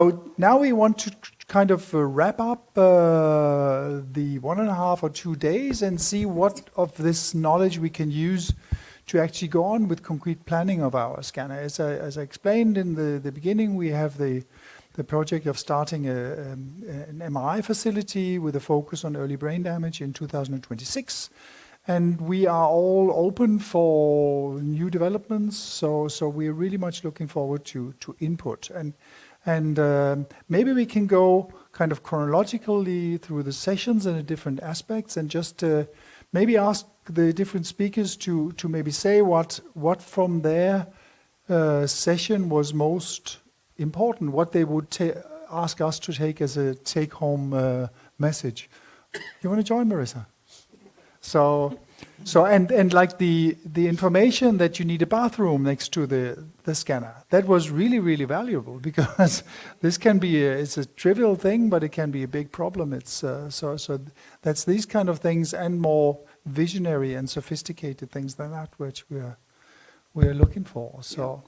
So now we want to kind of wrap up the 1.5 or 2 days and see what of this knowledge we can use to actually go on with concrete planning of our scanner. As I explained in the beginning, we have the project of starting an MRI facility with a focus on early brain damage in 2026. And we are all open for new developments, so we're really much looking forward to input. And maybe we can go kind of chronologically through the sessions and the different aspects and just maybe ask the different speakers to maybe say what from their session was most important, what they would ask us to take as a take-home message. You want to join, Marissa? So and like the information that you need a bathroom next to the scanner, that was really, really valuable, because this can be it's a trivial thing, but it can be a big problem. It's so that's these kind of things and more visionary and sophisticated things than that which we are looking for. So.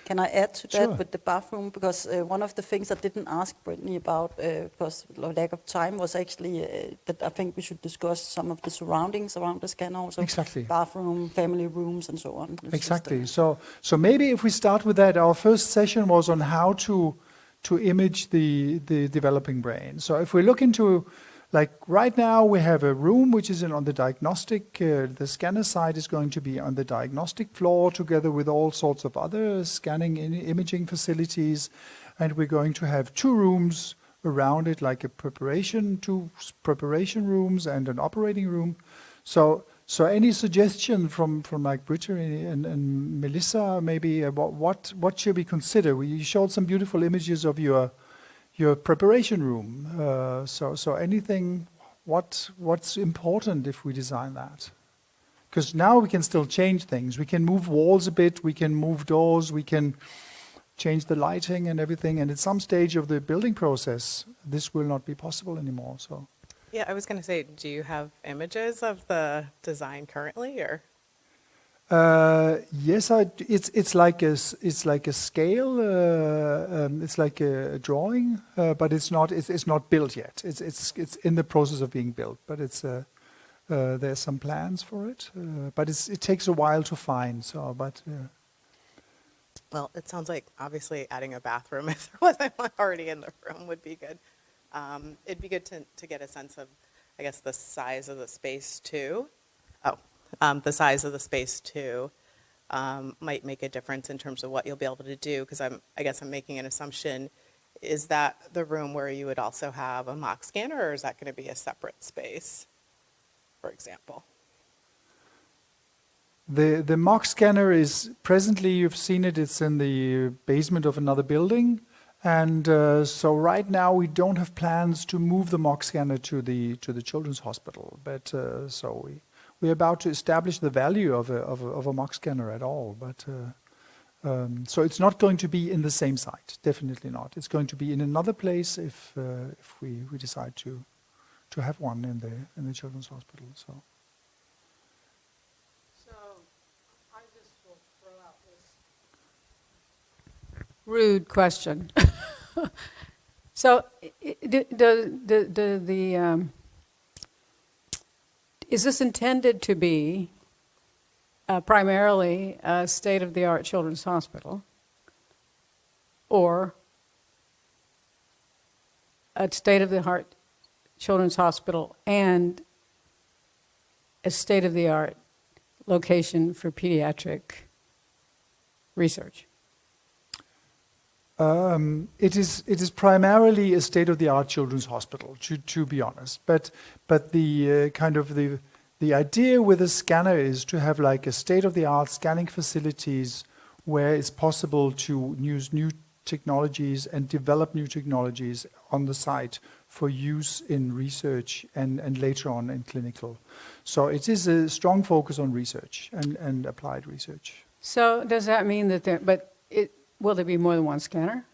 Can I add to that Sure. with the bathroom? Because one of the things I didn't ask Brittany about, because of lack of time, was actually that I think we should discuss some of the surroundings around the scanner also. Exactly. Bathroom, family rooms, and so on. It's Exactly. So maybe if we start with that, our first session was on how to image the developing brain. So if we look into, like right now, we have a room which is on the diagnostic. The scanner side is going to be on the diagnostic floor, together with all sorts of other scanning imaging facilities, and we're going to have 2 rooms around it, like two preparation rooms and an operating room. So any suggestion from like Brittany and Melissa, maybe what should we consider? You showed some beautiful images of your preparation room. So anything, what's important if we design that? Because now we can still change things. We can move walls a bit, we can move doors, we can change the lighting and everything. And at some stage of the building process, this will not be possible anymore. So. Yeah, I was going to say, do you have images of the design currently, or? Yes, it's like a scale. It's like a drawing, but it's not built yet. It's in the process of being built, but there's some plans for it. But it takes a while to find. So, but. Well, it sounds like obviously adding a bathroom, if there wasn't one already in the room, would be good. It'd be good to get a sense of, I guess, the size of the space too. The size of the space too might make a difference in terms of what you'll be able to do, because I guess I'm making an assumption. Is that the room where you would also have a mock scanner, or is that going to be a separate space, for example? The mock scanner is presently, you've seen it, it's in the basement of another building. And so right now we don't have plans to move the mock scanner to the children's hospital. But so we're about to establish the value of a mock scanner at all. But so it's not going to be in the same site, definitely not. It's going to be in another place if we decide to have one in the children's hospital. So I just will throw out this rude question. So is this intended to be primarily a state-of-the-art children's hospital, or a state-of-the-art children's hospital and a state-of-the-art location for pediatric research? It is primarily a state-of-the-art children's hospital, to be honest. But the kind of the idea with a scanner is to have like a state-of-the-art scanning facilities where it's possible to use new technologies and develop new technologies on the site for use in research and later on in clinical. So it is a strong focus on research and applied research. So does that mean that will there be more than one scanner?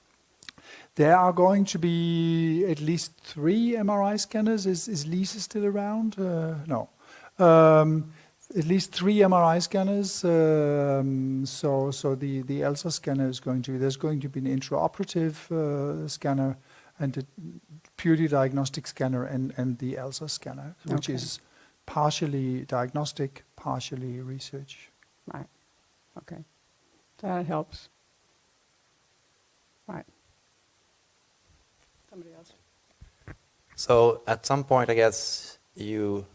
There are going to be at least 3 MRI scanners. Is Lisa still around? No. at least 3 MRI scanners. So the ELSA scanner is there's going to be an intraoperative scanner and a purely diagnostic scanner and the ELSA scanner, which Okay. is partially diagnostic, partially research. Right, okay. That helps. Right. Somebody else? So at some point, I guess you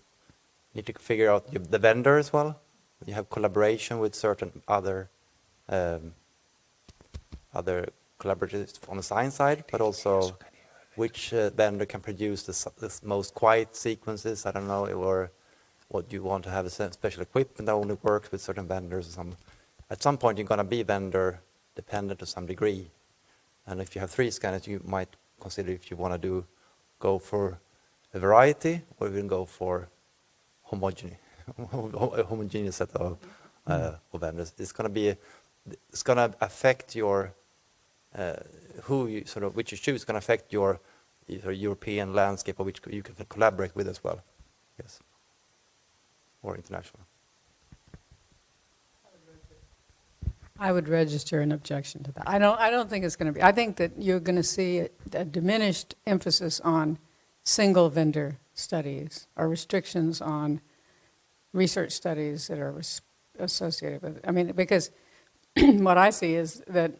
need to figure out the vendor as well. You have collaboration with certain other collaborators on the science side, but also which vendor can produce the most quiet sequences. I don't know, or what you want to have a special equipment that only works with certain vendors. At some point, you're going to be vendor dependent to some degree. And if you have 3 scanners, you might consider if you want to go for a variety or even go for homogeneous set of vendors. It's going to affect your which you choose. Going to affect your European landscape, or which you can collaborate with as well. Yes, or international. I would register an objection to that. I don't think it's going to be. I think that you're going to see a diminished emphasis on single vendor studies or restrictions on research studies that are associated with it. I mean, because what I see is that,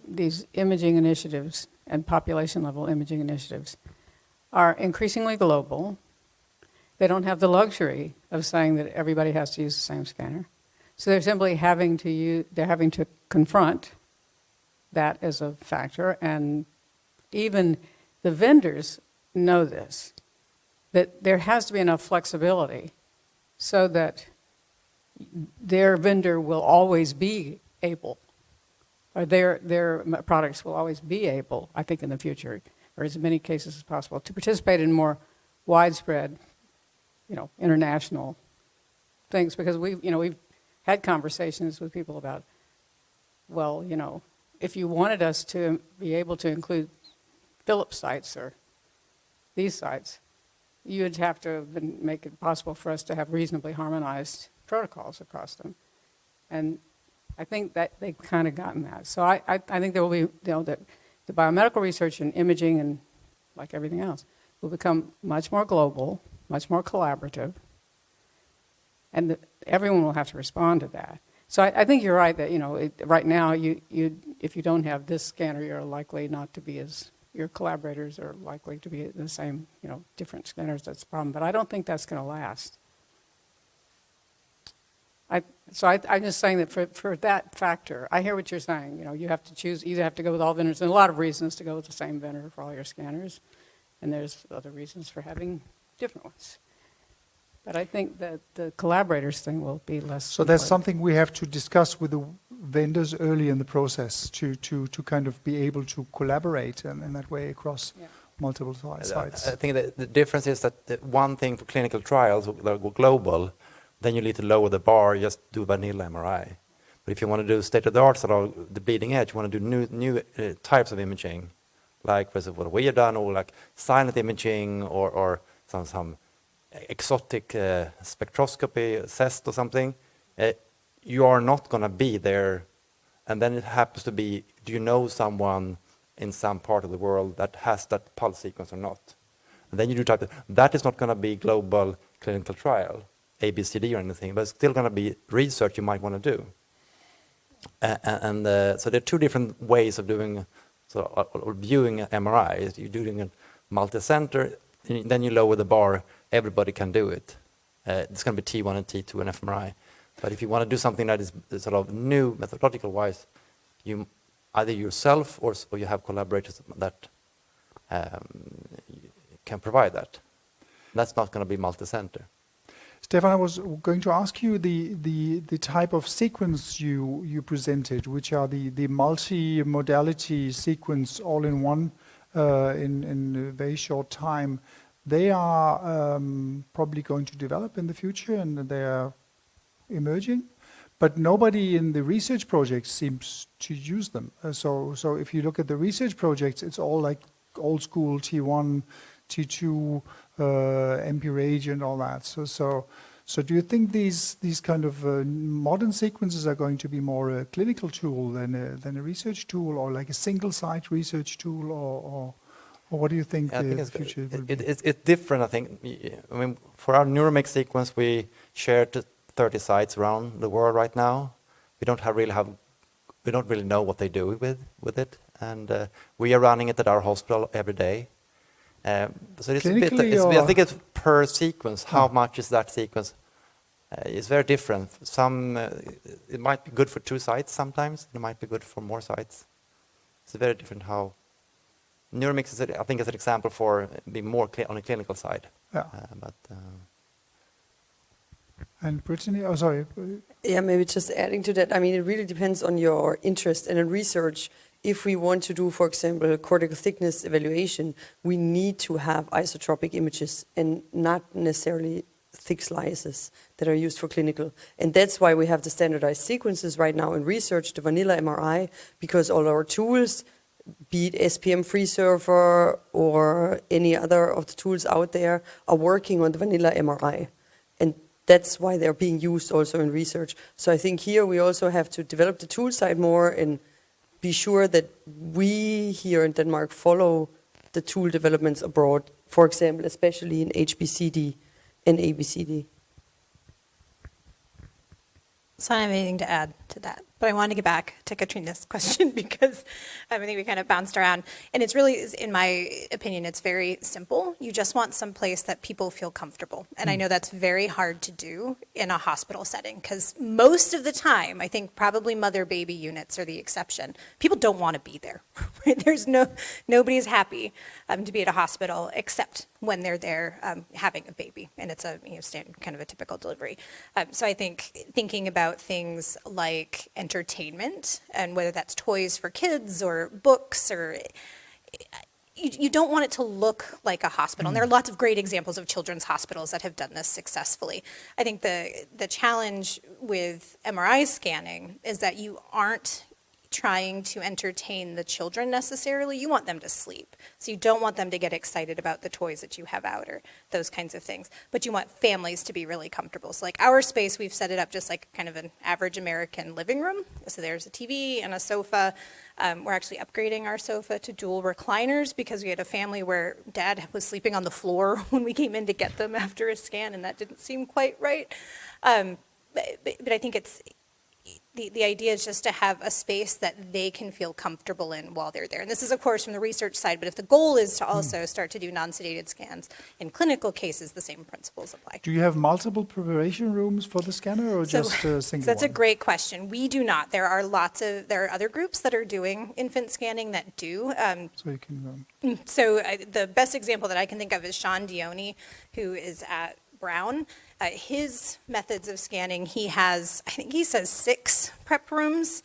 these imaging initiatives and population level imaging initiatives are increasingly global. They don't have the luxury of saying that everybody has to use the same scanner. So they're simply having to confront that as a factor, and even the vendors know this, that there has to be enough flexibility so that their vendor will always be able, or their products will always be able, I think in the future, or as many cases as possible, to participate in more widespread, international things, because we've had conversations with people about, well, if you wanted us to be able to include Philips sites or these sites, you'd have to make it possible for us to have reasonably harmonized protocols across them. And I think that they've kind of gotten that. So I think there will be, that the biomedical research and imaging and like everything else will become much more global, much more collaborative, and everyone will have to respond to that. So I think you're right that, right now, if you don't have this scanner, you're likely not to be your collaborators are likely to be the same, different scanners. That's the problem. But I don't think that's going to last. I'm just saying that for that factor, I hear what you're saying. You have to choose, either have to go with all vendors, and a lot of reasons to go with the same vendor for all your scanners, and there's other reasons for having different ones. But I think that the collaborators thing will be less. So that's something we have to discuss with the vendors early in the process to kind of be able to collaborate in that way across multiple sites. I think that the difference is that the one thing for clinical trials that go global, then you need to lower the bar, just do vanilla MRI. But if you want to do state-of-the-art, sort of the bleeding edge, you want to do new types of imaging, like what we have done, or like silent imaging, or some exotic spectroscopy, CEST or something, you are not going to be there. And then it happens to be, do you know someone in some part of the world that has that pulse sequence or not? And then you do that is not going to be global clinical trial, ABCD or anything, but it's still going to be research you might want to do. So there are 2 different ways of doing, or viewing MRI. You're doing a multi-center, then you lower the bar, everybody can do it. It's going to be T1 and T2 and fMRI. But if you want to do something that is sort of new methodological-wise, you either yourself or you have collaborators that can provide that. That's not going to be multi-center. Stefan, I was going to ask you the type of sequence you presented, which are the multi-modality sequence all in one in a very short time. They are probably going to develop in the future, and they are emerging, but nobody in the research projects seems to use them. So if you look at the research projects, it's all like old school T1, T2, MP reagent, all that. So So do you think these kind of modern sequences are going to be more a clinical tool than a research tool, or like a single site research tool, or what do you think I think the future will be? it's different. I think. I mean, for our neuromix sequence, we share 30 sites around the world right now. We don't really know what they do with it, and we are running it at our hospital every day. So it's a bit. I think it's per sequence. How much is that sequence? It's very different. It might be good for 2 sites sometimes. It might be good for more sites. It's very different how. Neuromix is, I think, is an example for being more on the clinical side. Yeah. And Brittany, oh sorry. Yeah, maybe just adding to that. I mean, it really depends on your interest. And in research, if we want to do, for example, cortical thickness evaluation, we need to have isotropic images and not necessarily thick slices that are used for clinical. And that's why we have the standardized sequences right now in research, the vanilla MRI, because all our tools, be it SPM Free Server or any other of the tools out there, are working on the vanilla MRI. And that's why they're being used also in research. So I think here we also have to develop the tool side more and be sure that we here in Denmark follow the tool developments abroad, for example, especially in HBCD and ABCD. So I don't have anything to add to that, but I want to get back to Katrina's question because I think we kind of bounced around. And it's really, in my opinion, it's very simple. You just want some place that people feel comfortable. And I know that's very hard to do in a hospital setting because most of the time, I think probably mother-baby units are the exception. People don't want to be there. There's nobody's happy to be at a hospital except when they're there having a baby, and it's a kind of a typical delivery. So I think thinking about things like entertainment, and whether that's toys for kids or books, or you don't want it to look like a hospital. And there are lots of great examples of children's hospitals that have done this successfully. I think the challenge with MRI scanning is that you aren't trying to entertain the children necessarily. You want them to sleep. So you don't want them to get excited about the toys that you have out or those kinds of things. But you want families to be really comfortable. So like our space, we've set it up just like kind of an average American living room. So there's a TV and a sofa. We're actually upgrading our sofa to dual recliners because we had a family where dad was sleeping on the floor when we came in to get them after a scan, and that didn't seem quite right. But I think it's, the idea is just to have a space that they can feel comfortable in while they're there. And this is, of course, from the research side, but if the goal is to also start to do non-sedated scans in clinical cases, the same principles apply. Do you have multiple preparation rooms for the scanner, or just a single That's one? a great question. We do not. There are other groups that are doing infant scanning that do. So you can. The best example that I can think of is Sean Dione, who is at Brown. His methods of scanning, I think he says 6 prep rooms,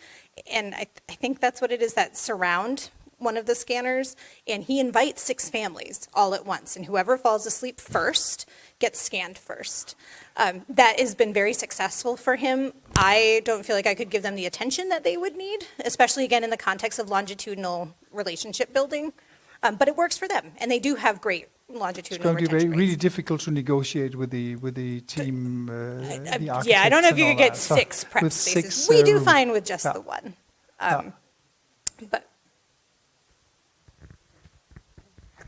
and I think that's what it is that surround one of the scanners, and he invites 6 families all at once, and whoever falls asleep first gets scanned first. That has been very successful for him. I don't feel like I could give them the attention that they would need, especially again in the context of longitudinal relationship building, but it works for them, and they do have great longitudinal retention rates. It's going to be really difficult to negotiate with the team, the architects. Yeah, I don't know if you and could all get that. So 6 prep with spaces. 6, We do rooms. fine with just Yeah. the one. Yeah. But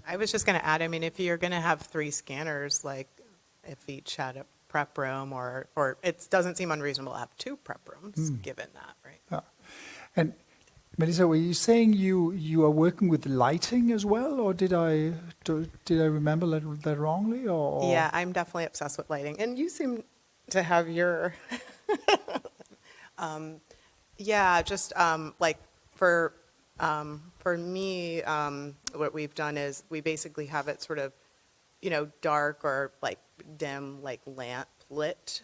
I was just going to add, I mean, if you're going to have 3 scanners, like if each had a prep room, or it doesn't seem unreasonable to have 2 prep rooms, given that, right? Yeah. And Melissa, were you saying you are working with lighting as well, or did I remember that wrongly? Or Yeah, I'm definitely obsessed with lighting, and you seem to have your. Like for me, what we've done is we basically have it sort of, dark or like dim, like lamp lit,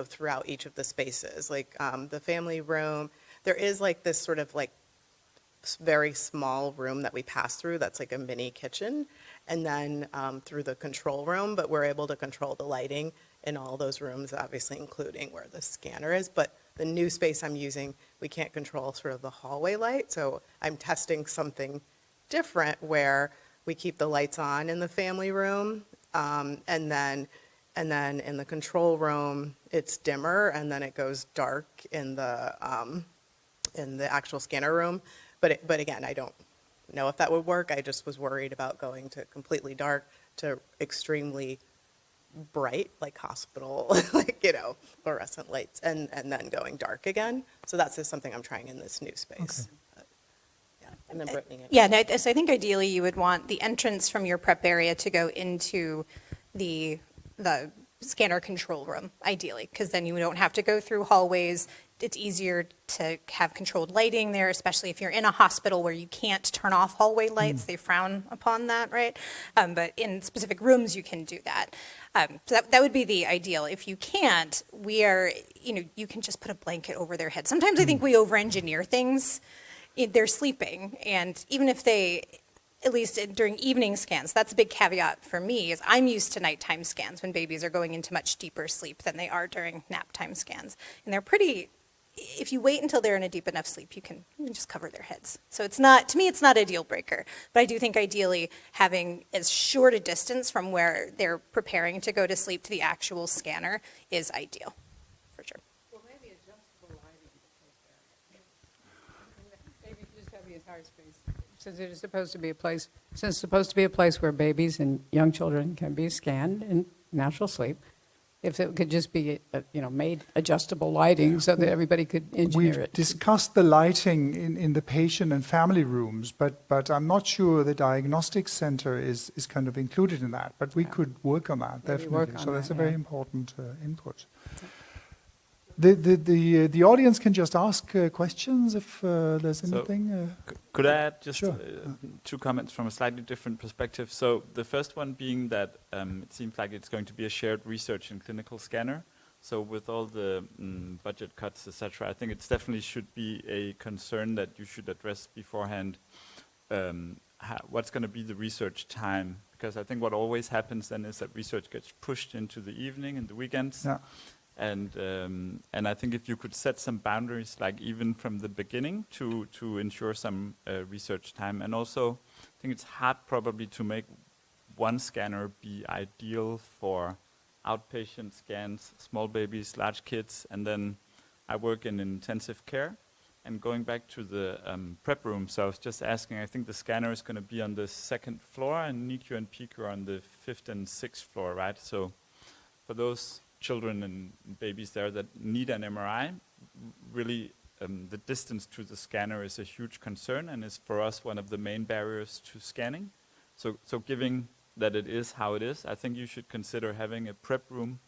throughout each of the spaces. Like the family room, there is like this sort of like very small room that we pass through that's like a mini kitchen, and then through the control room, but we're able to control the lighting in all those rooms, obviously including where the scanner is. But the new space I'm using, we can't control sort of the hallway light, so I'm testing something different where we keep the lights on in the family room, and then And then in the control room, it's dimmer, and then it goes dark in the actual scanner room. But again, I don't know if that would work. I just was worried about going to completely dark to extremely bright, like hospital, like, fluorescent lights, and then going dark again. So that's just something I'm trying in this new space. Yeah. And then Brittany. Yeah, no, so I think ideally you would want the entrance from your prep area to go into the scanner control room, ideally, because then you don't have to go through hallways. It's easier to have controlled lighting there, especially if you're in a hospital where you can't turn off hallway lights. They frown upon that, right? But in specific rooms, you can do that. So that would be the ideal. If you can't, you can just put a blanket over their head. Sometimes I think we over-engineer things. They're sleeping, and even if they, at least during evening scans, that's a big caveat for me, is I'm used to nighttime scans when babies are going into much deeper sleep than they are during nap time scans. And they're pretty, if you wait until they're in a deep enough sleep, you can just cover their heads. So it's not, to me, it's not a deal breaker. But I do think ideally having as short a distance from where they're preparing to go to sleep to the actual scanner is ideal, for sure. Well, maybe adjustable lighting. Maybe just have the entire space. Since it is supposed to be a place where babies and young children can be scanned in natural sleep, if it could just be, made adjustable lighting so that everybody could engineer We've it. discussed the lighting in the patient and family rooms, but I'm not sure the diagnostic center is kind of included in that. But we could work on that, Maybe definitely. work on So that's that, a very yeah. important input. The audience can just ask questions if there's anything. Could I add just Sure. two comments from a slightly different perspective? So the first one being that it seems like it's going to be a shared research and clinical scanner. So with all the budget cuts, etc., I think it definitely should be a concern that you should address beforehand. What's going to be the research time? Because I think what always happens then is that research gets pushed into the evening and the weekends. Yeah. And I think if you could set some boundaries, like even from the beginning, to ensure some research time, and also I think it's hard probably to make one scanner be ideal for outpatient scans, small babies, large kids, and then I work in intensive care. And going back to the prep room, so I was just asking, I think the scanner is going to be on the 2nd floor, and NICU and PICU are on the 5th and 6th floor, right? So for those children and babies there that need an MRI, really the distance to the scanner is a huge concern and is for us one of the main barriers to scanning. So given that it is how it is, I think you should consider having a prep room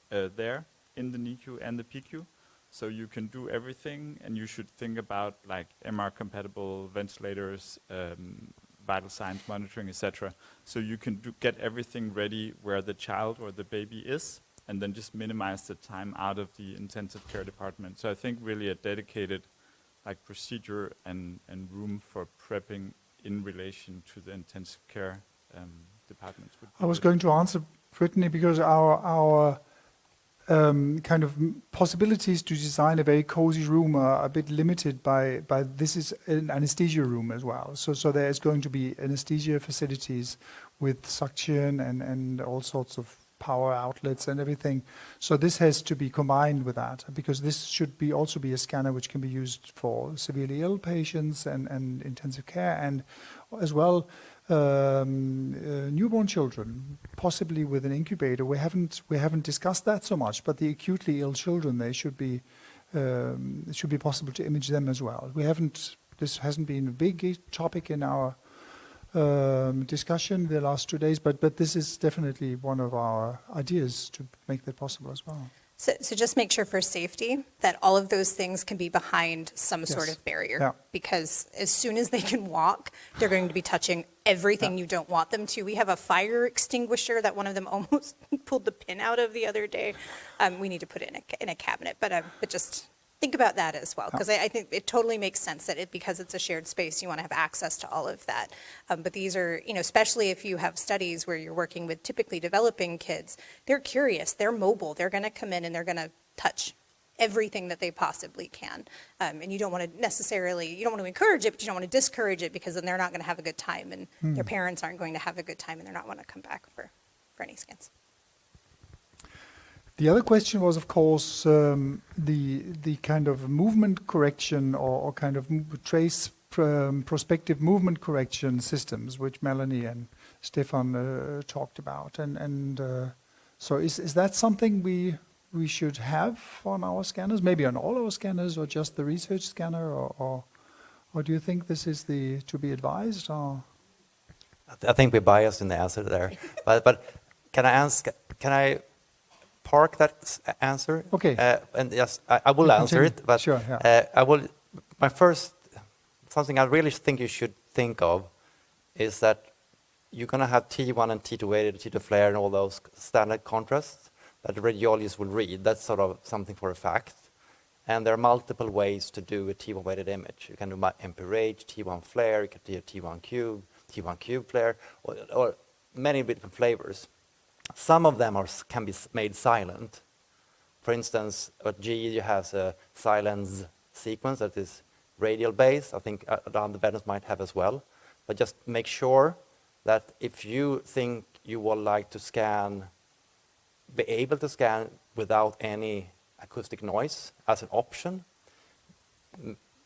there in the NICU and the PICU, so you can do everything, and you should think about like MR compatible ventilators, vital signs monitoring, etc. So you can get everything ready where the child or the baby is, and then just minimize the time out of the intensive care department. So I think really a dedicated like procedure and room for prepping in relation to the intensive care departments. I was going to answer Brittany because our kind of possibilities to design a very cozy room are a bit limited by this is an anesthesia room as well. So there is going to be anesthesia facilities with suction and all sorts of power outlets and everything. So this has to be combined with that, because this should be also be a scanner which can be used for severely ill patients and intensive care, and as well newborn children, possibly with an incubator. We haven't discussed that so much, but the acutely ill children, they should be it should be possible to image them as well. This hasn't been a big topic in our discussion the last 2 days, but this is definitely one of our ideas to make that possible as well. So just make sure for safety that all of those things can be behind some sort Yes. of barrier. Yeah. Because as soon as they can walk, they're going to be touching everything you don't want them to. We have a fire extinguisher that one of them almost pulled the pin out of the other day. We need to put it in a cabinet, but just think about that as well, because I think it totally makes sense that because it's a shared space, you want to have access to all of that. But these are, especially if you have studies where you're working with typically developing kids, they're curious, they're mobile, they're going to come in and they're going to touch everything that they possibly can. And you don't want to encourage it, but you don't want to discourage it, because then they're not going to have a good time, and their parents aren't going to have a good time, and they're not want to come back for any scans. The other question was, of course, the kind of movement correction or kind of prospective movement correction systems, which Melanie and Stefan talked about. So is that something we should have on our scanners, maybe on all our scanners, or just the research scanner, or do you think this is to be advised? Or? I think we're biased in the answer there, but can I park that answer? Okay. And yes, I will answer it, but sure, yeah. Something I really think you should think of is that you're going to have T1 and T2 weighted, T2 flare, and all those standard contrasts that the radiologist will read. That's sort of something for a fact. And there are multiple ways to do a T1 weighted image. You can do MPRH, T1 flare, you can do a T1 cube flare, or many different flavors. Some of them can be made silent. For instance, at GE you have a silence sequence that is radial base. I think the vendors might have as well. But just make sure that if you think you would like to be able to scan without any acoustic noise as an option,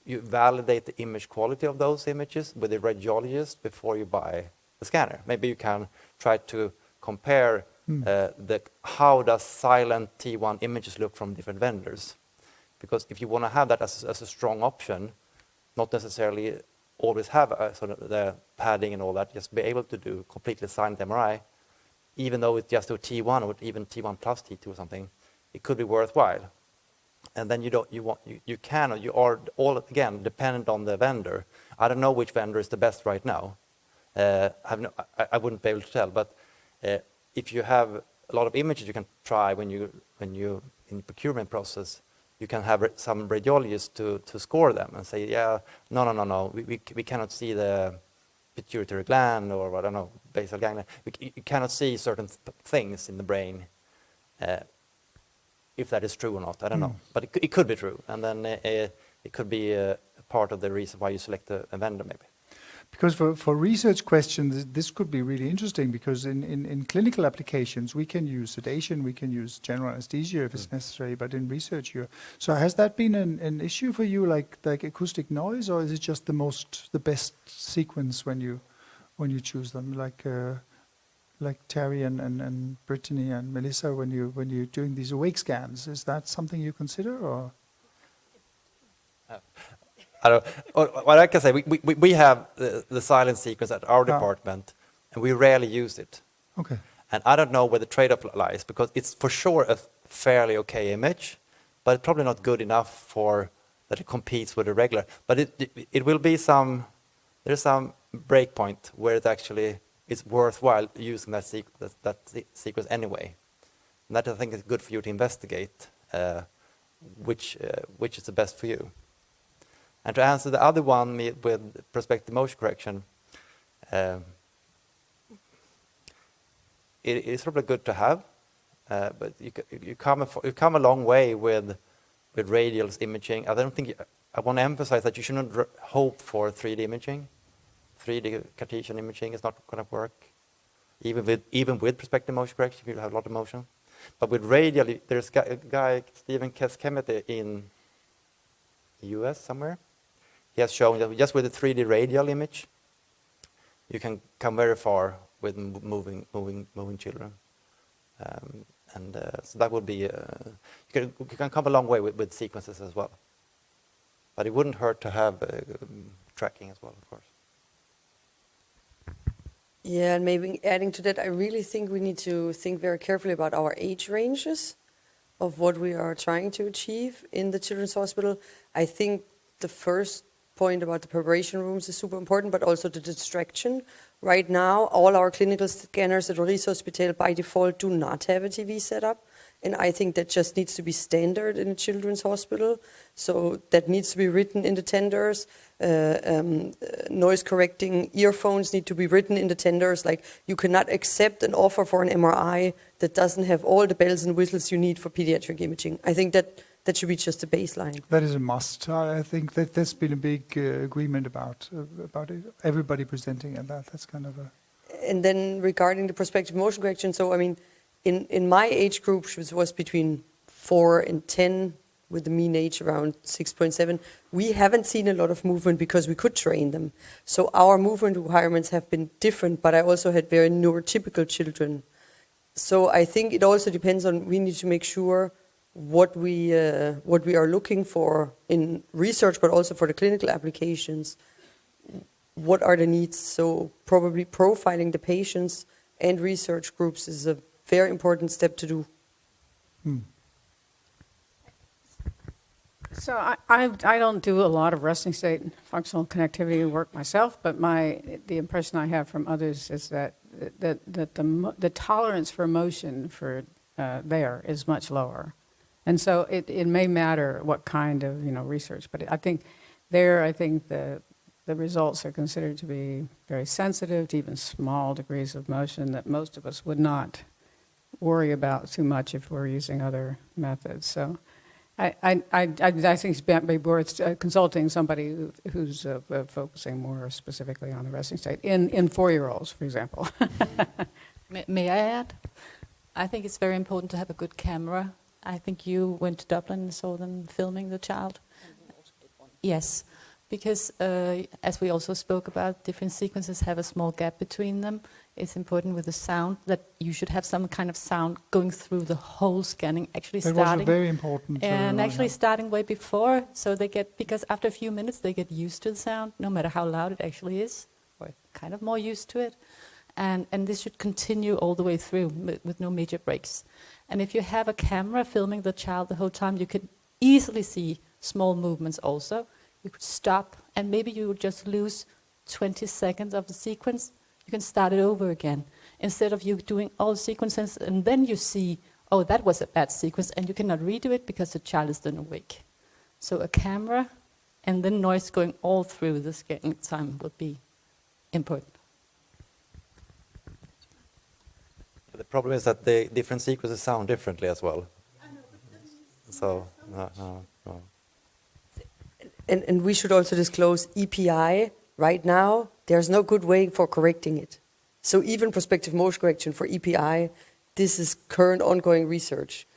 you validate the image quality of those images with the radiologist before you buy the scanner. Maybe you can try to compare how does silent T1 images look from different vendors. Because if you want to have that as a strong option, not necessarily always have sort of the padding and all that, just be able to do completely silent MRI, even though it's just a T1 or even T1 plus T2 or something, it could be worthwhile. And then you are all again dependent on the vendor. I don't know which vendor is the best right now. I wouldn't be able to tell, but if you have a lot of images you can try when you in the procurement process, you can have some radiologists to score them and say, yeah, no, we cannot see the pituitary gland or I don't know, basal ganglia. You cannot see certain things in the brain. If that is true or not, I don't know. But it could be true, and then it could be a part of the reason why you select a vendor, maybe. Because for research questions, this could be really interesting, because in clinical applications, we can use sedation, we can use general anesthesia if it's necessary, but in research, so has that been an issue for you, like acoustic noise, or is it just the best sequence when you choose them, like Terry and Brittany and Melissa, when you're doing these awake scans? Is that something you consider, or? What I can say, we have the silent sequence at our department, and we rarely use it. Okay. And I don't know where the trade-off lies, because it's for sure a fairly okay image, but it's probably not good enough that it competes with the regular. But it will be there's some break point where it actually is worthwhile using that sequence anyway. And that I think is good for you to investigate which is the best for you. And to answer the other one with prospective motion correction, it is probably good to have, but you come a long way with radial imaging. I want to emphasize that you shouldn't hope for 3D imaging. 3D Cartesian imaging is not going to work, even with prospective motion correction. If you have a lot of motion, but with radial, there's a guy Stephen Keskemete in the U.S. somewhere. He has shown that just with a 3D radial image, you can come very far with moving children, so that would be you can come a long way with sequences as well. But it wouldn't hurt to have tracking as well, of course. Yeah, and maybe adding to that, I really think we need to think very carefully about our age ranges of what we are trying to achieve in the children's hospital. I think the first point about the preparation rooms is super important, but also the distraction. Right now, all our clinical scanners at Rigshospitalet by default do not have a TV setup. And I think that just needs to be standard in a children's hospital. So that needs to be written in the tenders. Noise correcting earphones need to be written in the tenders. Like, you cannot accept an offer for an MRI that doesn't have all the bells and whistles you need for pediatric imaging. I think that should be just a baseline. That is a must. I think that there's been a big agreement about it. Everybody presenting at that. That's kind of a... And then regarding the prospective motion correction, so I mean, In my age group, which was between 4 and 10, with the mean age around 6.7, we haven't seen a lot of movement because we could train them. So our movement requirements have been different, but I also had very neurotypical children. So I think it also depends on, we need to make sure what we are looking for in research, but also for the clinical applications. What are the needs? So probably profiling the patients and research groups is a very important step to do. So I don't do a lot of resting state functional connectivity work myself, but the impression I have from others is that the tolerance for motion for there is much lower, and so it may matter what kind of research, but I think the results are considered to be very sensitive to even small degrees of motion that most of us would not worry about too much if we're using other methods. So I think it's be worth consulting somebody who's focusing more specifically on the resting state in 4-year-olds, for example. May I add? I think it's very important to have a good camera. I think you went to Dublin and saw them filming the child. Yes, because as we also spoke about, different sequences have a small gap between them. It's important with the sound that you should have some kind of sound going through the whole scanning, actually That starting. was very important. And actually starting way before, so because after a few minutes they get used to the sound, no matter how loud it actually is, or kind of more used to it. And this should continue all the way through with no major breaks. And if you have a camera filming the child the whole time, you could easily see small movements also. You could stop, and maybe you would just lose 20 seconds of the sequence. You can start it over again. Instead of you doing all the sequences, and then you see, oh, that was a bad sequence, and you cannot redo it because the child is then awake. So a camera, and then noise going all through the scanning time would be important. The problem is that the different sequences sound differently as well. So, no. And we should also disclose EPI. Right now, there's no good way for correcting it. So even prospective motion correction for EPI, this is current ongoing research.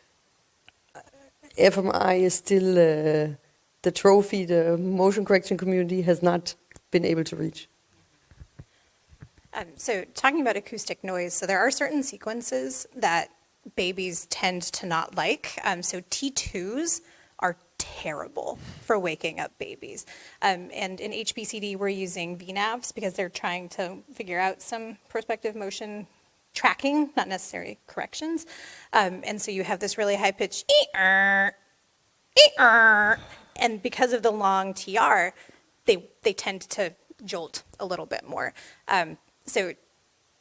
FMI is still the trophy the motion correction community has not been able to reach. So talking about acoustic noise, so there are certain sequences that babies tend to not like. So T2s are terrible for waking up babies. And in HBCD, we're using VNAVs because they're trying to figure out some prospective motion tracking, not necessarily corrections. And so you have this really high pitch, and because of the long TR, they tend to jolt a little bit more. So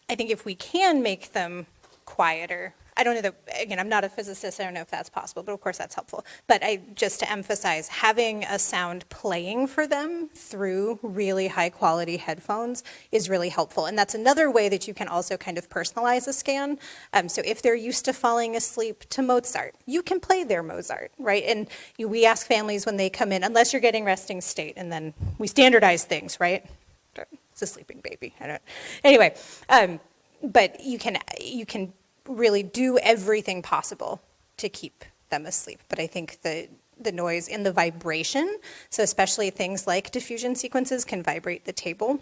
I think if we can make them quieter, I don't know that, again, I'm not a physicist, I don't know if that's possible, but of course that's helpful. But just to emphasize, having a sound playing for them through really high quality headphones is really helpful. And that's another way that you can also kind of personalize a scan. So if they're used to falling asleep to Mozart, you can play their Mozart, right? And we ask families when they come in, unless you're getting resting state, and then we standardize things, right? It's a sleeping baby, I don't. Anyway, but you can really do everything possible to keep them asleep. But I think the noise and the vibration, so especially things like diffusion sequences can vibrate the table.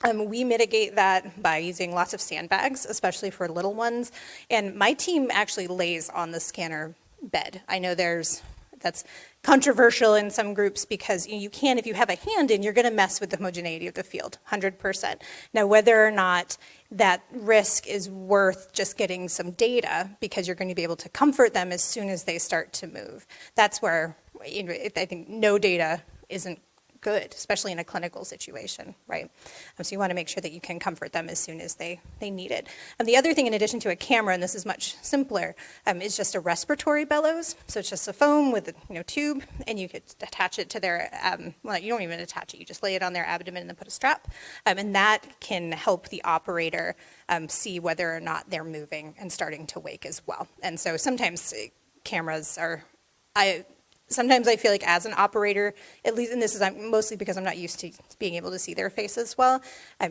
We mitigate that by using lots of sandbags, especially for little ones. And my team actually lays on the scanner bed. I know that's controversial in some groups because you can, if you have a hand in, you're going to mess with the homogeneity of the field, 100%. Now, whether or not that risk is worth just getting some data because you're going to be able to comfort them as soon as they start to move. That's where I think no data isn't good, especially in a clinical situation, right? So you want to make sure that you can comfort them as soon as they need it. And the other thing, in addition to a camera, and this is much simpler, is just a respiratory bellows. So it's just a foam with a tube, and you could attach it to their, well, you don't even attach it, you just lay it on their abdomen and then put a strap. And that can help the operator see whether or not they're moving and starting to wake as well. And so sometimes cameras are, sometimes I feel like as an operator, at least, and this is mostly because I'm not used to being able to see their faces well,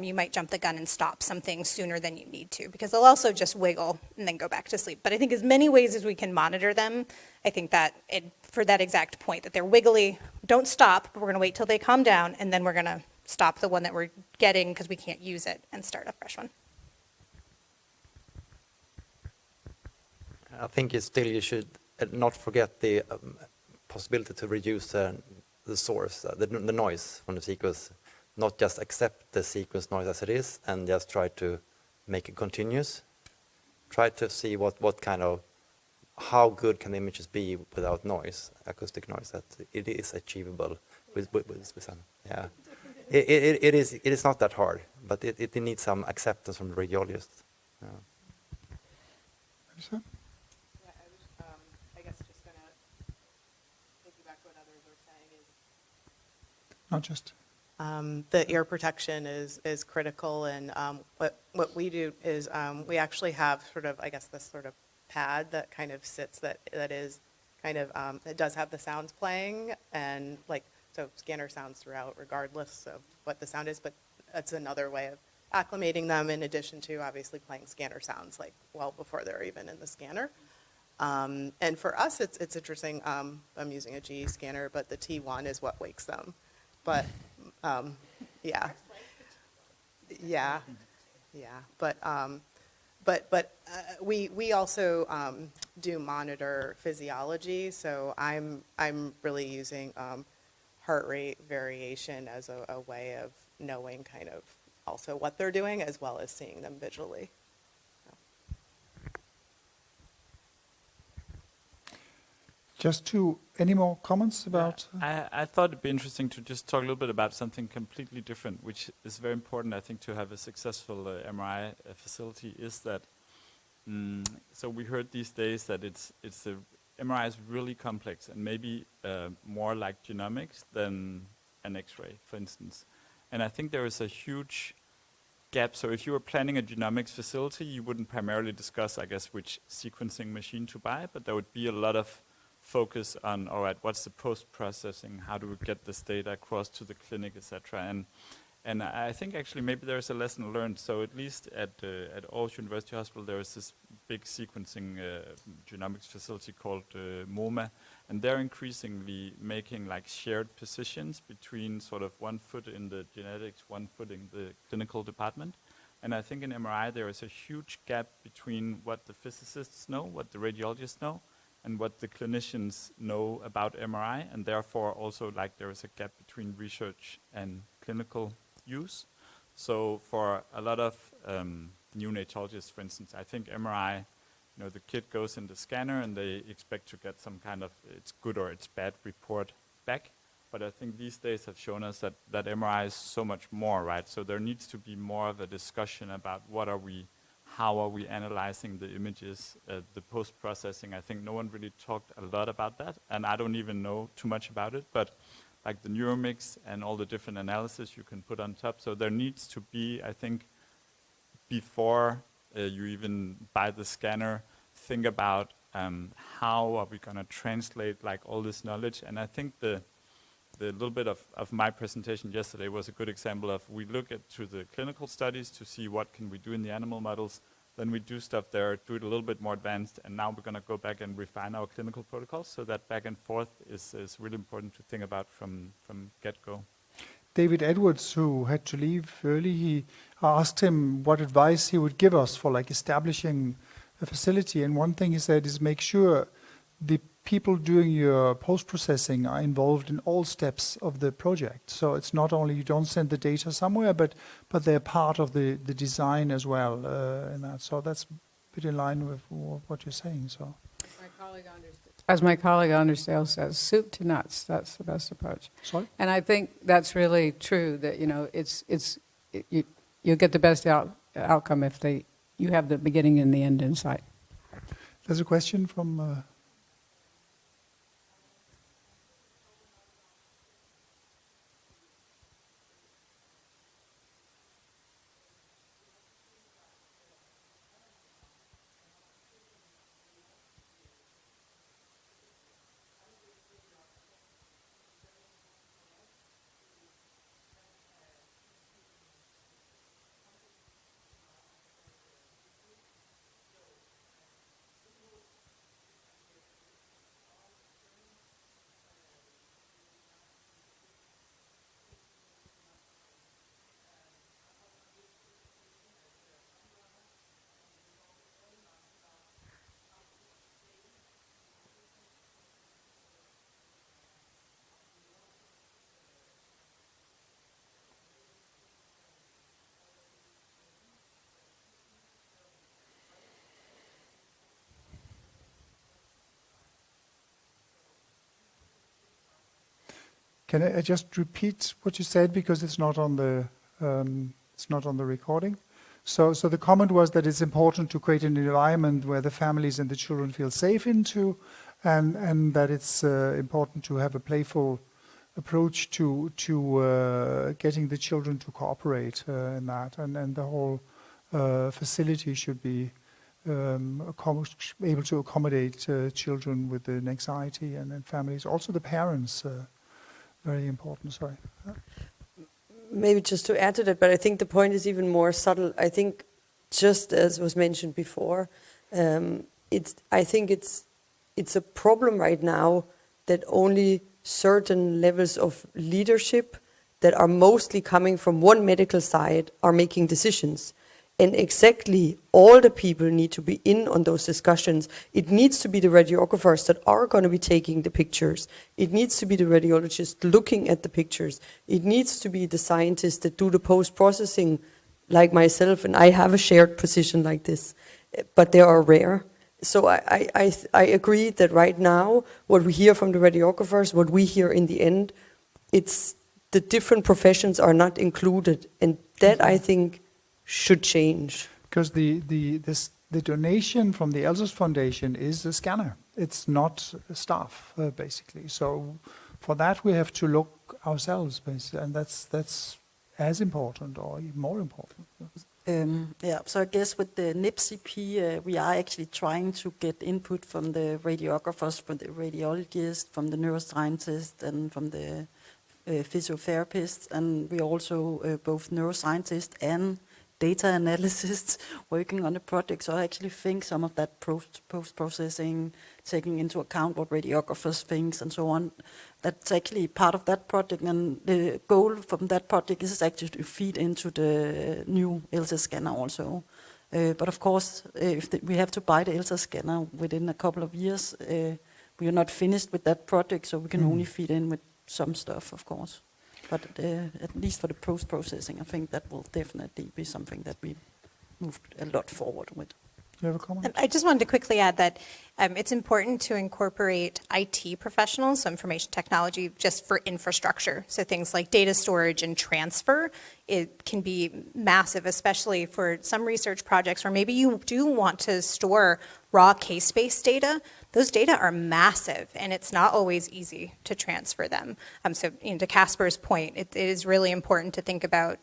you might jump the gun and stop something sooner than you need to, because they'll also just wiggle and then go back to sleep. But I think as many ways as we can monitor them, I think that for that exact point, that they're wiggly, don't stop, but we're going to wait till they calm down, and then we're going to stop the one that we're getting because we can't use it and start a fresh one. I think you should not forget the possibility to reduce the source, the noise from the sequence, not just accept the sequence noise as it is and just try to make it continuous. Try to see how good can the images be without noise, acoustic noise, that it is achievable with some. Yeah. It is not that hard, but it needs some acceptance from the radiologist. Yeah. Yeah, I guess just going to piggyback what others are saying is Not just. the ear protection is critical, and what we do is we actually have this sort of pad that kind of sits that is kind of it does have the sounds playing, and so scanner sounds throughout regardless of what the sound is, but that's another way of acclimating them in addition to obviously playing scanner sounds well before they're even in the scanner. And for us, it's interesting. I'm using a GE scanner, but the T1 is what wakes them. But yeah. But we also do monitor physiology. So I'm really using heart rate variation as a way of knowing kind of also what they're doing as well as seeing them visually. Any more comments about? I thought it'd be interesting to just talk a little bit about something completely different, which is very important, I think, to have a successful MRI facility, is that, so we heard these days that MRI is really complex and maybe more like genomics than an X-ray, for instance. And I think there is a huge gap. So if you were planning a genomics facility, you wouldn't primarily discuss, I guess, which sequencing machine to buy, but there would be a lot of focus on, all right, what's the post-processing, how do we get this data across to the clinic, etc. And I think actually maybe there's a lesson learned. So at least at Århus University Hospital, there is this big sequencing genomics facility called MoMA, and they're increasingly making shared positions between sort of 1 foot in the genetics, 1 foot in the clinical department. And I think in MRI there is a huge gap between what the physicists know, what the radiologists know, and what the clinicians know about MRI, and therefore also there is a gap between research and clinical use. So for a lot of neonatologists, for instance, I think MRI, the kid goes in the scanner and they expect to get some kind of it's good or it's bad report back. But I think these days have shown us that MRI is so much more, right? So there needs to be more of a discussion about how are we analyzing the images, the post-processing. I think no one really talked a lot about that, and I don't even know too much about it, but the neuromix and all the different analysis you can put on top. So there needs to be, I think, before you even buy the scanner, think about how are we going to translate all this knowledge. And I think the little bit of my presentation yesterday was a good example of we look to the clinical studies to see what can we do in the animal models, then we do stuff there, do it a little bit more advanced, and now we're going to go back and refine our clinical protocols. So that back and forth is really important to think about from get-go. David Edwards, who had to leave early, he asked him what advice he would give us for establishing a facility. And one thing he said is make sure the people doing your post-processing are involved in all steps of the project. So it's not only you don't send the data somewhere, but they're part of the design as well. And that. So that's a bit in line with what you're saying. So, as my colleague Undersdale says, soup to nuts. That's the best approach. Sorry? And I think that's really true. That you get the best outcome if you have the beginning and the end in sight. There's a question from. Can I just repeat what you said, because it's not on the recording? So the comment was that it's important to create an environment where the families and the children feel safe into, and that it's important to have a playful approach to getting the children to cooperate in that, and the whole facility should be able to accommodate children with an anxiety, and families, also the parents. Very important. Sorry. Maybe just to add to that, but I think the point is even more subtle. I think, just as was mentioned before, I think it's a problem right now that only certain levels of leadership that are mostly coming from one medical side are making decisions. And exactly all the people need to be in on those discussions. It needs to be the radiographers that are going to be taking the pictures. It needs to be the radiologists looking at the pictures. It needs to be the scientists that do the post-processing, like myself, and I have a shared position like this, but they are rare. So I agree that right now, what we hear from the radiographers, what we hear in the end, it's the different professions are not included, and that I think should change. Because the donation from the Elsos Foundation is a scanner. It's not staff, basically. So for that we have to look ourselves, basically, and that's as important or even more important. So I guess with the NIPCP, we are actually trying to get input from the radiographers, from the radiologists, from the neuroscientists, and from the physiotherapists, and we are also both neuroscientists and data analysts working on the project. So I actually think some of that post-processing, taking into account what radiographers think and so on, that's actually part of that project. And the goal from that project is actually to feed into the new ELSA scanner also. But of course, we have to buy the ELSA scanner within a couple of years. We are not finished with that project, so we can only feed in with some stuff, of course. But at least for the post-processing, I think that will definitely be something that we moved a lot forward with. You have a comment? I just wanted to quickly add that it's important to incorporate IT professionals, so information technology, just for infrastructure. So things like data storage and transfer, it can be massive, especially for some research projects where maybe you do want to store raw case-based data. Those data are massive, and it's not always easy to transfer them. So to Kasper's point, it is really important to think about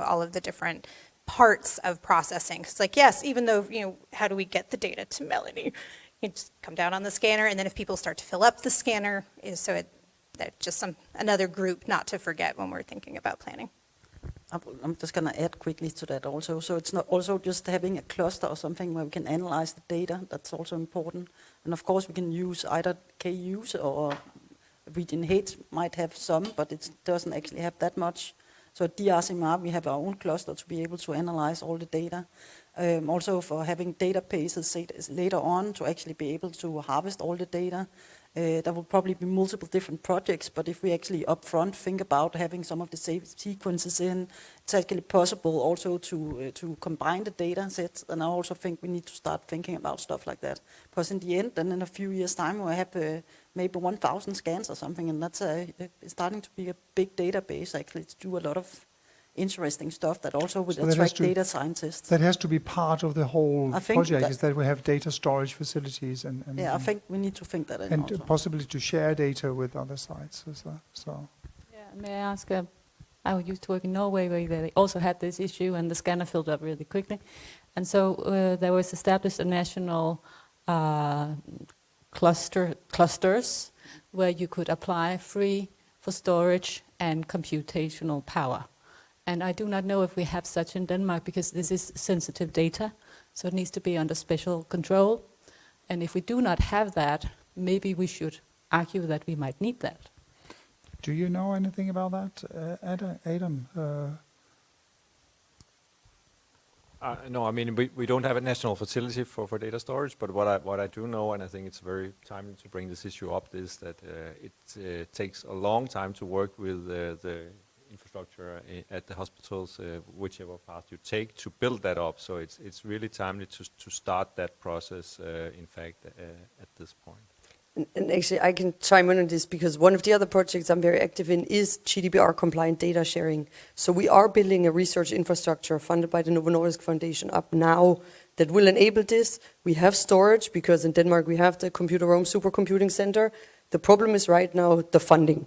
all of the different parts of processing. It's like, yes, even though, how do we get the data to Melanie? You just come down on the scanner, and then if people start to fill up the scanner, that's just another group not to forget when we're thinking about planning. I'm just going to add quickly to that also. So it's not also just having a cluster or something where we can analyze the data. That's also important. And of course, we can use either KUs or region heads might have some, but it doesn't actually have that much. So at DRCMR, we have our own cluster to be able to analyze all the data. Also for having databases later on to actually be able to harvest all the data. There will probably be multiple different projects, but if we actually upfront think about having some of the sequences in, it's actually possible also to combine the data sets. And I also think we need to start thinking about stuff like that. Because in the end, then in a few years' time, we'll have maybe 1,000 scans or something, and that's it's starting to be a big database actually to do a lot of interesting stuff that also would attract data scientists. That has to be part of the whole project, is that we have data storage facilities and I think we need to think that in and also. Possibly to share data with other sites as well. So. Yeah, may I ask, I used to work in Norway where they also had this issue and the scanner filled up really quickly. And so there was established a national clusters where you could apply free for storage and computational power. And I do not know if we have such in Denmark because this is sensitive data, so it needs to be under special control. And if we do not have that, maybe we should argue that we might need that. Do you know anything about that, Adam? No, I mean, we don't have a national facility for data storage, but what I do know, and I think it's very timely to bring this issue up, is that it takes a long time to work with the infrastructure at the hospitals, whichever path you take, to build that up. So it's really timely to start that process, in fact, at this point. And actually, I can chime in on this because one of the other projects I'm very active in is GDPR-compliant data sharing. So we are building a research infrastructure funded by the Novo Nordisk Foundation up now that will enable this. We have storage because in Denmark we have the Computer Rome Supercomputing Center. The problem is right now the funding.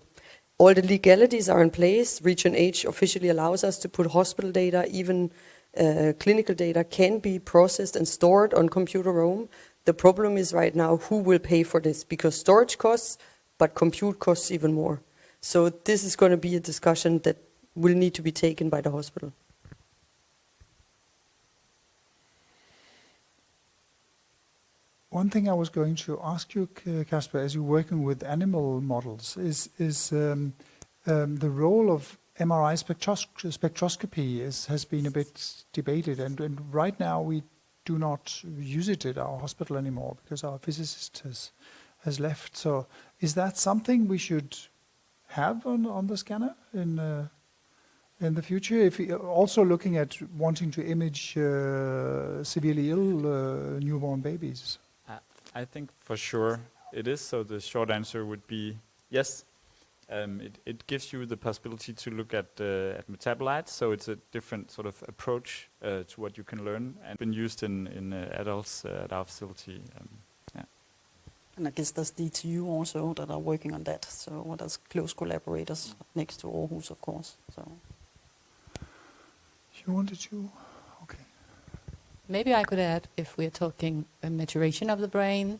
All the legalities are in place. Region H officially allows us to put hospital data, even clinical data can be processed and stored on Computer Rome. The problem is right now who will pay for this, because storage costs, but compute costs even more. So this is going to be a discussion that will need to be taken by the hospital. One thing I was going to ask you, Kasper, as you're working with animal models, is the role of MRI spectroscopy has been a bit debated, and right now we do not use it at our hospital anymore because our physicist has left. So is that something we should have on the scanner in the future? If also looking at wanting to image severely ill newborn babies. I think for sure it is. So the short answer would be yes. It gives you the possibility to look at metabolites, so it's a different sort of approach to what you can learn, and been used in adults at our facility. Yeah. And I guess there's DTU also that are working on that. So what are close collaborators next to Århus, of course. So. You wanted to? Okay. Maybe I could add, if we're talking a maturation of the brain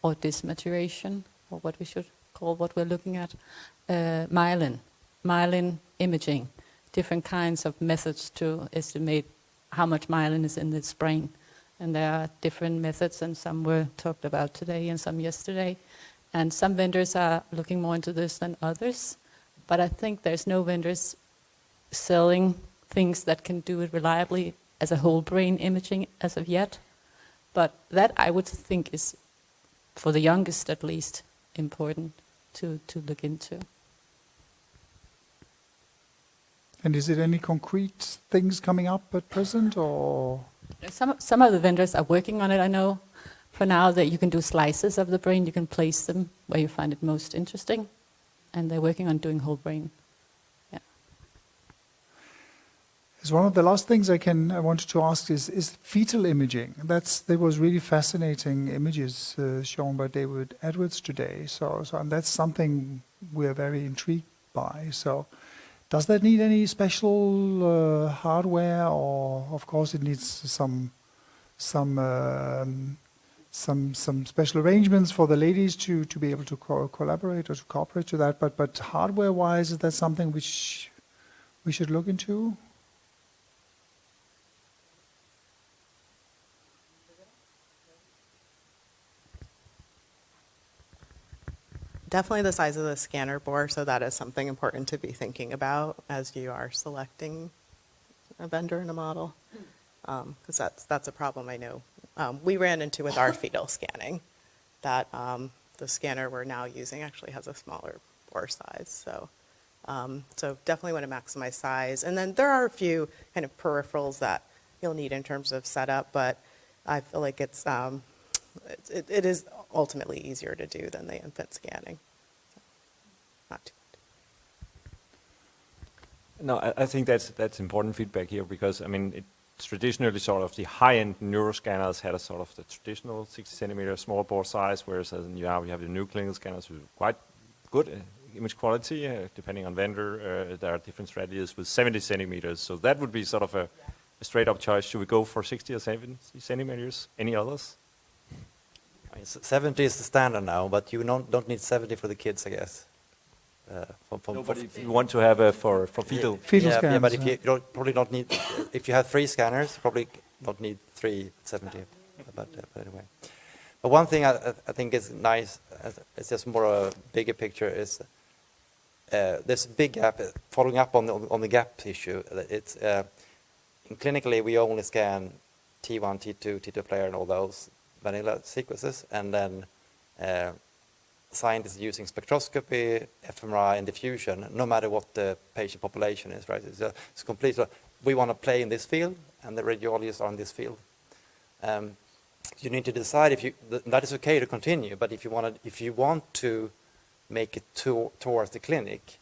or dysmaturation, or what we should call what we're looking at, myelin imaging, different kinds of methods to estimate how much myelin is in this brain. And there are different methods, and some were talked about today and some yesterday. And some vendors are looking more into this than others. But I think there's no vendors selling things that can do it reliably as a whole brain imaging as of yet. But that I would think is, for the youngest at least, important to look into. And is it any concrete things coming up at present, or? Some of the vendors are working on it, I know. For now, that you can do slices of the brain, you can place them where you find it most interesting, and they're working on doing whole brain. Yeah. It's one of the last things I wanted to ask is fetal imaging. There was really fascinating images shown by David Edwards today. So and that's something we're very intrigued by. So. Does that need any special hardware, or of course it needs some special arrangements for the ladies to be able to collaborate or to cooperate to that? But hardware-wise, is that something which we should look into? Definitely the size of the scanner bore, so that is something important to be thinking about as you are selecting a vendor and a model, because that's a problem I know. We ran into with our fetal scanning, that the scanner we're now using actually has a smaller bore size. So definitely want to maximize size. And then there are a few kind of peripherals that you'll need in terms of setup, but I feel like it is ultimately easier to do than the infant scanning. So, not too bad. No, I think that's important feedback here, because I mean it's traditionally sort of the high-end neuroscanners had a sort of the traditional 60 centimeter small bore size, whereas now we have the new clinical scanners with quite good image quality, depending on vendor. There are different strategies with 70 centimeters, so that would be sort of a straight-up choice. Should we go for 60 or 70 centimeters? Any others? 70 is the standard now, but you don't need 70 for the kids, I guess. But if you want to have for fetal Fetal scans, but if you probably don't need, if you have 3 scanners, probably don't need 370. But anyway, but one thing I think is nice, it's just more a bigger picture, is this big gap. Following up on the gap issue, it's clinically we only scan T1, T2, T2 player, and all those vanilla sequences, and then scientists using spectroscopy, fMRI, and diffusion, no matter what the patient population is, right? It's complete. We want to play in this field, and the radiologists are in this field. you need to decide if that is okay to continue, but if you want to make it towards the clinic,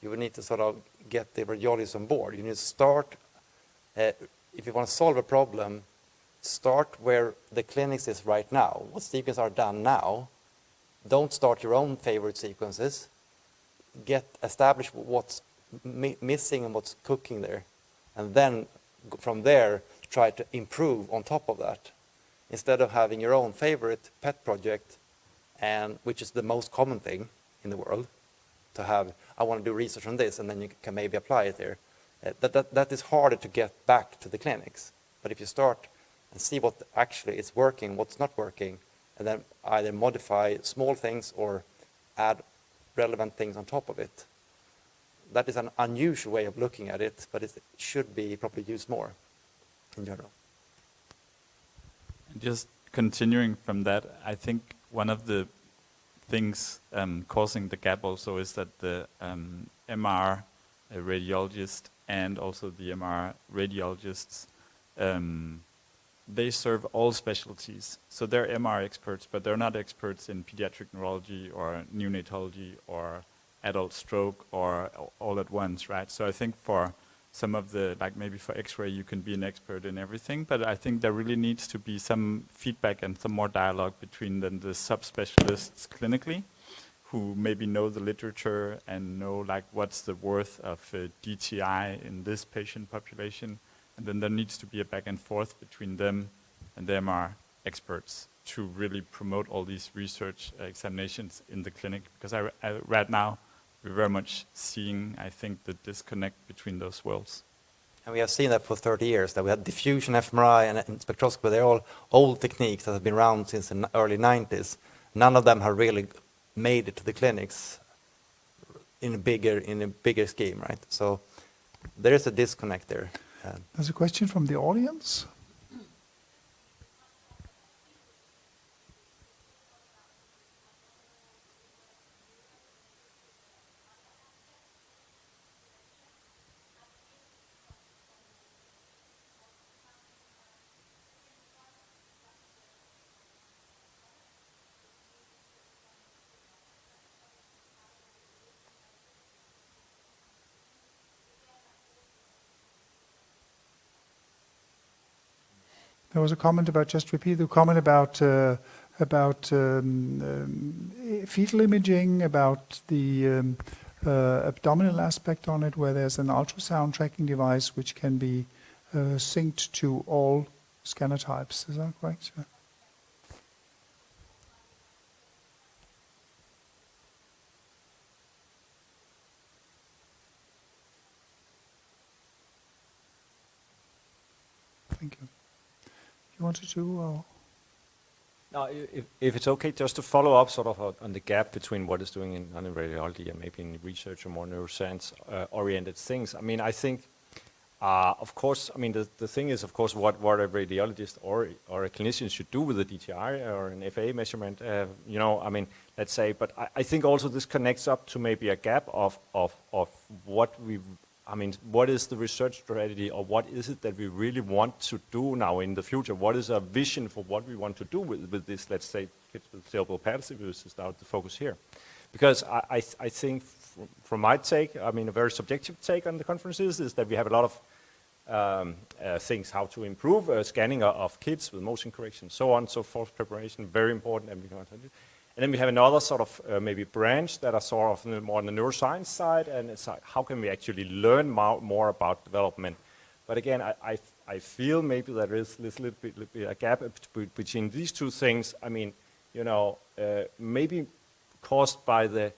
you will need to sort of get the radiologists on board. You need to start, if you want to solve a problem, start where the clinics is right now. What sequences are done now. Don't start your own favorite sequences. Establish what's missing and what's cooking there, and then from there try to improve on top of that, instead of having your own favorite pet project, and which is the most common thing in the world to have. I want to do research on this, and then you can maybe apply it there. That is harder to get back to the clinics. But if you start and see what actually is working, what's not working, and then either modify small things or add relevant things on top of it. That is an unusual way of looking at it, but it should be probably used more in general. And just continuing from that, I think one of the things causing the gap also is that the MR radiologist and also the MR radiologists, they serve all specialties. So they're MR experts, but they're not experts in pediatric neurology or neonatology or adult stroke or all at once, right? So I think for some of the, like maybe for X-ray, you can be an expert in everything, but I think there really needs to be some feedback and some more dialogue between the subspecialists clinically, who maybe know the literature and know like what's the worth of DTI in this patient population. And then there needs to be a back and forth between them and the MR experts to really promote all these research examinations in the clinic. Because right now, we're very much seeing, I think, the disconnect between those worlds. And we have seen that for 30 years, that we had diffusion, fMRI, and spectroscopy. They're all old techniques that have been around since the early 90s. None of them have really made it to the clinics in a bigger scheme, right? So there is a disconnect there. There's a question from the audience. There was a comment about, just repeat the comment about fetal imaging, about the abdominal aspect on it, where there's an ultrasound tracking device which can be synced to all scanner types. Is that correct? Yeah. Thank you. You wanted to? Or? No, if it's okay, just to follow up sort of on the gap between what is doing in radiology and maybe in research or more neuroscience oriented things. I mean, I think, of course, I mean, the thing is, of course, what a radiologist or a clinician should do with a DTI or an FA measurement, you know, I mean, let's say, but I think also this connects up to maybe a gap of what we, I mean, what is the research strategy, or what is it that we really want to do now in the future? What is our vision for what we want to do with this, let's say, kids with cerebral palsy, which is now the focus here? Because I think from my take, I mean, a very subjective take on the conferences is that we have a lot of things how to improve scanning of kids with motion correction, so on, so forth, preparation, very important. And then we have another sort of maybe branch that are sort of more on the neuroscience side, and it's like, how can we actually learn more about development? But again, I feel maybe there is this little bit a gap between these two things. I mean, you know, maybe caused by the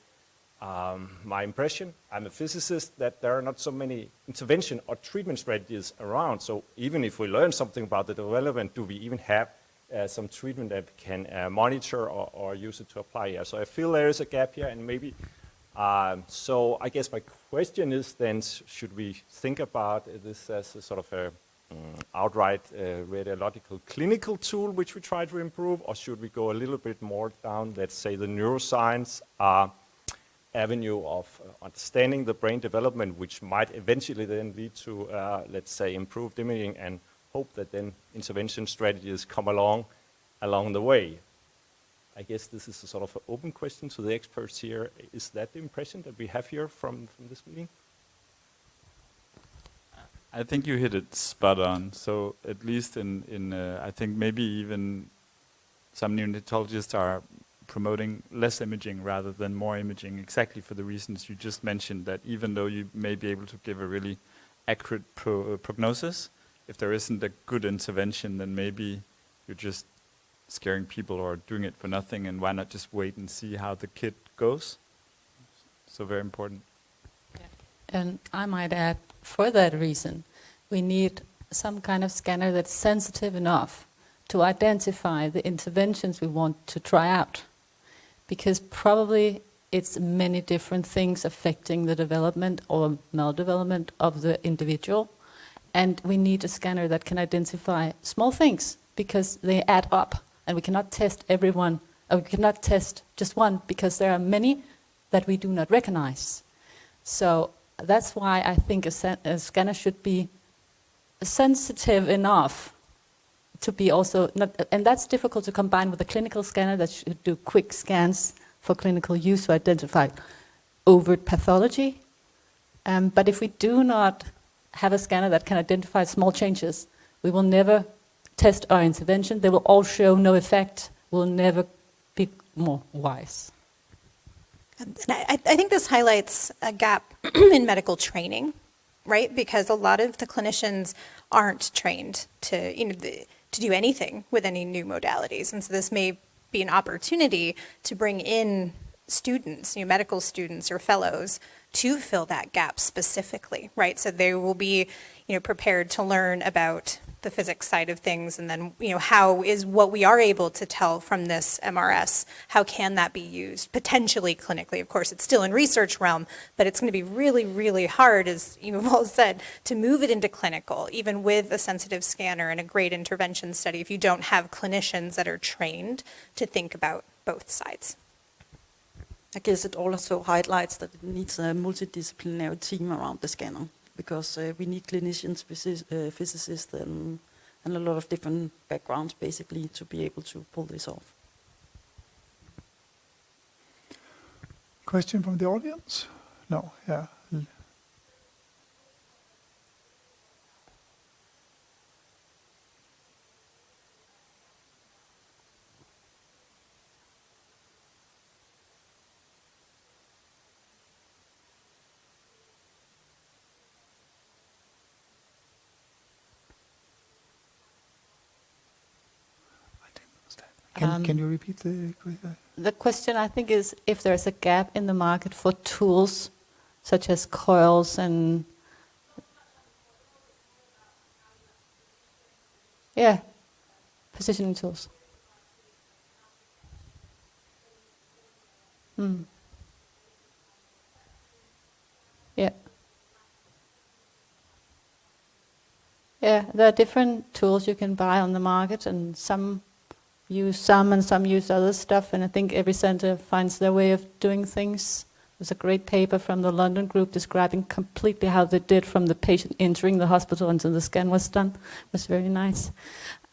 my impression, I'm a physicist, that there are not so many intervention or treatment strategies around. So even if we learn something about the development, do we even have some treatment that can monitor or use it to apply here? So I feel there is a gap here, and maybe, so I guess my question is then, should we think about this as a sort of a outright radiological clinical tool which we try to improve, or should we go a little bit more down, let's say, the neuroscience avenue of understanding the brain development, which might eventually then lead to, let's say, improved imaging, and hope that then intervention strategies come along along the way. I guess this is a sort of an open question to the experts here. Is that the impression that we have here from this meeting? I think you hit it spot on. So at least I think maybe even some neonatologists are promoting less imaging rather than more imaging, exactly for the reasons you just mentioned, that even though you may be able to give a really accurate prognosis, if there isn't a good intervention, then maybe you're just scaring people or doing it for nothing, and why not just wait and see how the kid goes? So very important. And I might add, for that reason, we need some kind of scanner that's sensitive enough to identify the interventions we want to try out. Because probably it's many different things affecting the development or maldevelopment of the individual. And we need a scanner that can identify small things, because they add up. And we cannot test everyone, or we cannot test just one, because there are many that we do not recognize. So that's why I think a scanner should be sensitive enough to be also, and that's difficult to combine with a clinical scanner that should do quick scans for clinical use to identify overt pathology. But if we do not have a scanner that can identify small changes, we will never test our intervention. They will all show no effect. We'll never be more wise. And I think this highlights a gap in medical training, right? Because a lot of the clinicians aren't trained to, to do anything with any new modalities. And so this may be an opportunity to bring in students, medical students or fellows, to fill that gap specifically, right? So they will be, prepared to learn about the physics side of things, and then, how is what we are able to tell from this MRS, how can that be used potentially clinically? Of course, it's still in research realm, but it's going to be really, really hard, as you've all said, to move it into clinical, even with a sensitive scanner and a great intervention study, if you don't have clinicians that are trained to think about both sides. I guess it also highlights that it needs a multidisciplinary team around the scanner, because we need clinicians, physicists, and a lot of different backgrounds, basically, to be able to pull this off. Question from the audience? No, yeah. Can you repeat the question? The question, I think, is if there's a gap in the market for tools such as coils and positioning tools. Yeah, there are different tools you can buy on the market, and some use some and some use other stuff, and I think every center finds their way of doing things. There's a great paper from the London group describing completely how they did from the patient entering the hospital until the scan was done. It was very nice.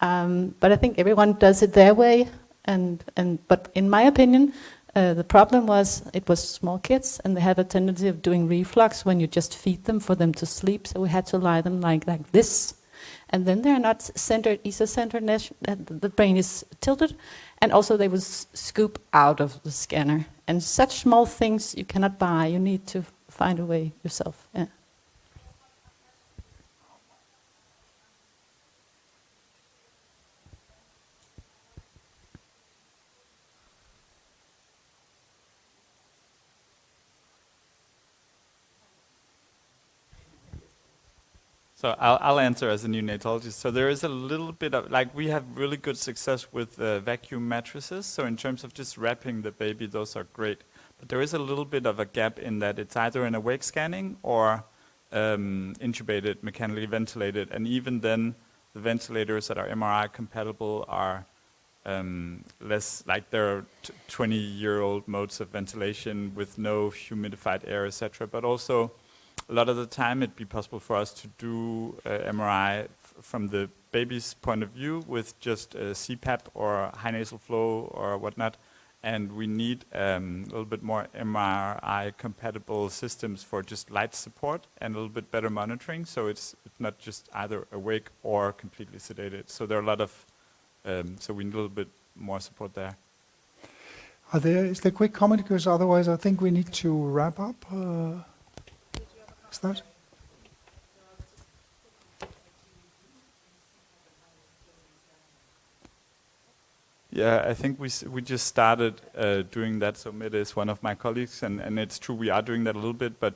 But I think everyone does it their way, but in my opinion, the problem was it was small kids, and they have a tendency of doing reflux when you just feed them for them to sleep, so we had to lie them like this. And then they're not centered, isocentered, the brain is tilted, and also they would scoop out of the scanner. And such small things you cannot buy, you need to find a way yourself. Yeah. So I'll answer as a neonatologist. So there is a little bit of, we have really good success with vacuum mattresses. So in terms of just wrapping the baby, those are great. But there is a little bit of a gap in that it's either in awake scanning or intubated, mechanically ventilated. And even then, the ventilators that are MRI compatible are less, there are 20-year-old modes of ventilation with no humidified air, etc. But also, a lot of the time it'd be possible for us to do MRI from the baby's point of view with just CPAP or high nasal flow or whatnot. And we need a little bit more MRI-compatible systems for just light support and a little bit better monitoring, so it's not just either awake or completely sedated. So there are a lot of, so we need a little bit more support there. Is there a quick comment, because otherwise I think we need to wrap up. Is that? Yeah, I think we just started doing that. So Mette is one of my colleagues, and it's true we are doing that a little bit, but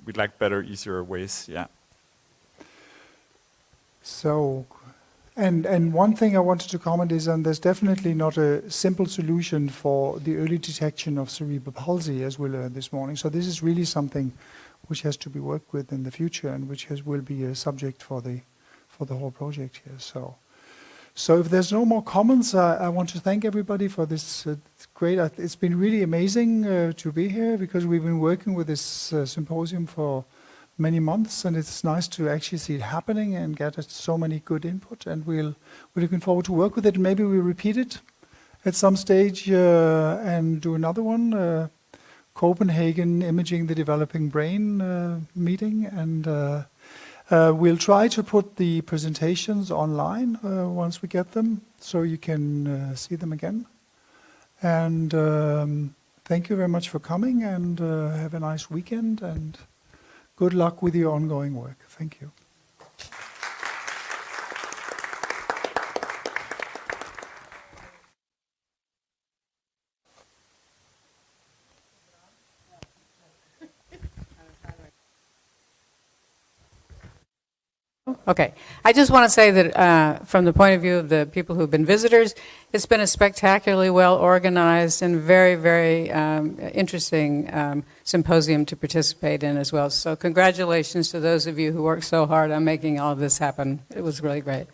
we'd like better, easier ways. Yeah. So, and one thing I wanted to comment is, and there's definitely not a simple solution for the early detection of cerebral palsy, as we learned this morning. So this is really something which has to be worked with in the future, and which will be a subject for the whole project here. So if there's no more comments, I want to thank everybody for this great. It's been really amazing to be here, because we've been working with this symposium for many months, and it's nice to actually see it happening and get so many good input. And we're looking forward to work with it. Maybe we repeat it at some stage and do another one. Copenhagen Imaging the Developing Brain meeting, and we'll try to put the presentations online once we get them, so you can see them again. And thank you very much for coming, and have a nice weekend, and good luck with your ongoing work. Thank you. Okay. I just want to say that from the point of view of the people who've been visitors, it's been a spectacularly well organized and very, very interesting symposium to participate in as well. So congratulations to those of you who worked so hard on making all of this happen. It was really great.